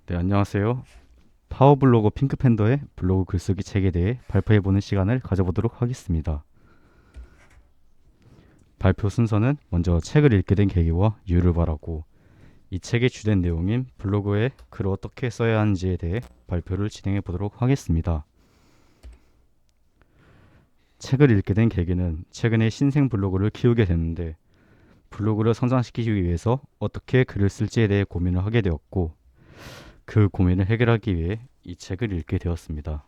네, 안녕하세요. 파워블로거 핑크팬더의 블로그 글쓰기 책에 대해 발표해보는 시간을 가져보도록 하겠습니다. 발표 순서는 먼저 책을 읽게 된 계기와 이유를 말하고 이 책의 주된 내용인 블로그에 글을 어떻게 써야 하는지에 대해 발표를 진행해 보도록 하겠습니다. 책을 읽게 된 계기는 최근에 신생 블로그를 키우게 됐는데 블로그를 성장시키기 위해서 어떻게 글을 쓸지에 대해 고민을 하게 되었고 그 고민을 해결하기 위해 이 책을 읽게 되었습니다.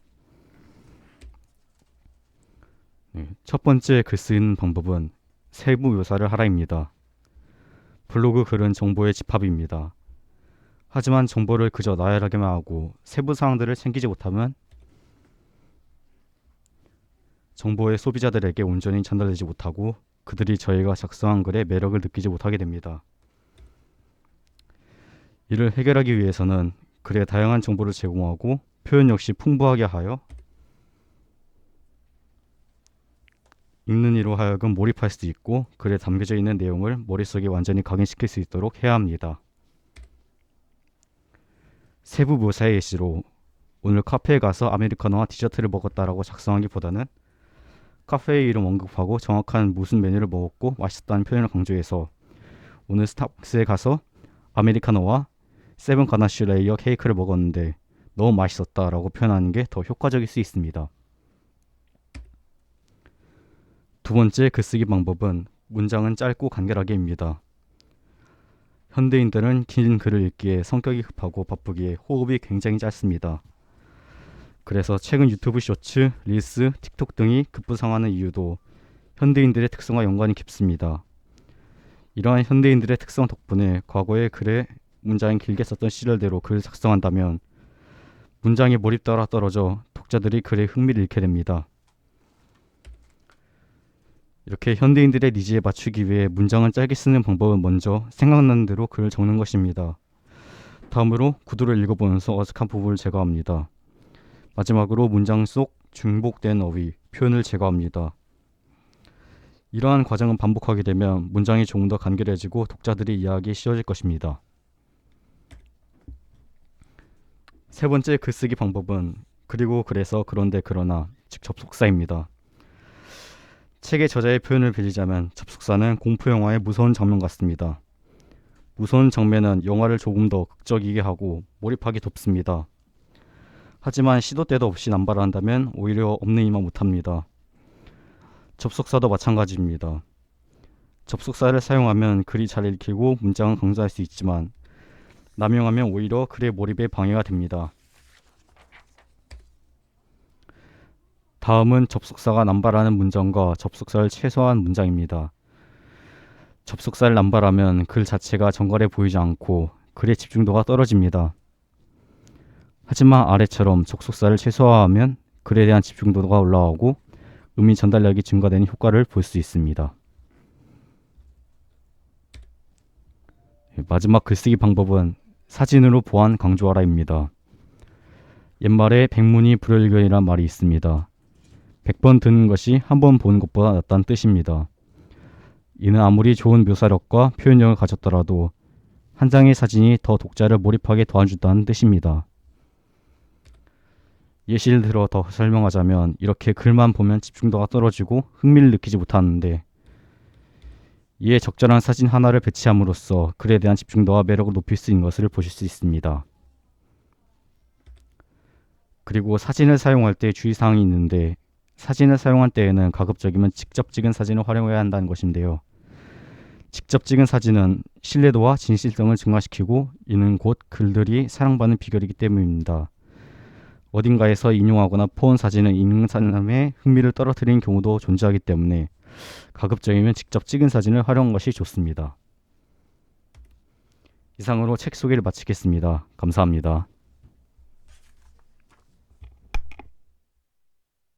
첫 번째 글 쓰는 방법은 세부 묘사를 하라입니다. 블로그 글은 정보의 집합입니다. 하지만 정보를 그저 나열하기만 하고 세부 사항들을 챙기지 못하면 정보의 소비자들에게 온전히 전달되지 못하고 그들이 저희가 작성한 글의 매력을 느끼지 못하게 됩니다. 이를 해결하기 위해서는 글에 다양한 정보를 제공하고 표현 역시 풍부하게 하여 읽는 이로 하여금 몰입할 수 있고 글에 담겨져 있는 내용을 머릿속에 완전히 각인시킬 수 있도록 해야 합니다. 세부 묘사의 예시로 오늘 카페에 가서 아메리카노와 디저트를 먹었다라고 작성하기보다는 카페의 이름 언급하고 정확한 무슨 메뉴를 먹었고 맛있었다는 표현을 강조해서 오늘 스타벅스에 가서 아메리카노와 세븐 가나쉬 레이어 케이크를 먹었는데 너무 맛있었다라고 표현하는 게 더 효과적일 수 있습니다. 두 번째 글쓰기 방법은 문장은 짧고 간결하게입니다. 현대인들은 긴 글을 읽기에 성격이 급하고 바쁘기에 호흡이 굉장히 짧습니다. 그래서 최근 유튜브 쇼츠, 릴스, 틱톡 등이 급부상하는 이유도 현대인들의 특성과 연관이 깊습니다. 이러한 현대인들의 특성 덕분에 과거에 글에 문장이 길게 썼던 시절대로 글을 작성한다면 문장의 몰입도가 떨어져 독자들이 글의 흥미를 잃게 됩니다. 이렇게 현대인들의 니즈에 맞추기 위해 문장을 짧게 쓰는 방법은 먼저 생각나는 대로 글을 적는 것입니다. 다음으로 구도를 읽어보면서 어색한 부분을 제거합니다. 마지막으로 문장 속 중복된 어휘, 표현을 제거합니다. 이러한 과정을 반복하게 되면 문장이 조금 더 간결해지고 독자들이 이해하기 쉬워질 것입니다. 세 번째 글쓰기 방법은 그리고 그래서 그런데 그러나 즉 접속사입니다. 책의 저자의 표현을 빌리자면 접속사는 공포영화의 무서운 장면 같습니다. 무서운 장면은 영화를 조금 더 극적이게 하고 몰입하기 돕습니다. 하지만 시도 때도 없이 남발을 한다면 오히려 없는 이만 못합니다. 접속사도 마찬가지입니다. 접속사를 사용하면 글이 잘 읽히고 문장을 강조할 수 있지만 남용하면 오히려 글의 몰입에 방해가 됩니다. 다음은 접속사가 남발하는 문장과 접속사를 최소화한 문장입니다. 접속사를 남발하면 글 자체가 정갈해 보이지 않고 글의 집중도가 떨어집니다. 하지만 아래처럼 접속사를 최소화하면 글에 대한 집중도가 올라가고 의미 전달력이 증가되는 효과를 볼 수 있습니다. 마지막 글쓰기 방법은 사진으로 보완 강조하라입니다. 옛말에 백문이 불여일견이란 말이 있습니다. 100번 듣는 것이 한 번 보는 것보다 낫다는 뜻입니다. 이는 아무리 좋은 묘사력과 표현력을 가졌더라도 한 장의 사진이 더 독자를 몰입하게 도와준다는 뜻입니다. 예시를 들어 더 설명하자면 이렇게 글만 보면 집중도가 떨어지고 흥미를 느끼지 못하는데 이에 적절한 사진 하나를 배치함으로써 글에 대한 집중도와 매력을 높일 수 있는 것을 보실 수 있습니다. 그리고 사진을 사용할 때 주의사항이 있는데 사진을 사용할 때에는 가급적이면 직접 찍은 사진을 활용해야 한다는 것인데요. 직접 찍은 사진은 신뢰도와 진실성을 증가시키고 이는 곧 글들이 사랑받는 비결이기 때문입니다. 어딘가에서 인용하거나 포온 사진은 읽는 사람의 흥미를 떨어뜨리는 경우도 존재하기 때문에 가급적이면 직접 찍은 사진을 활용한 것이 좋습니다. 이상으로 책 소개를 마치겠습니다. 감사합니다.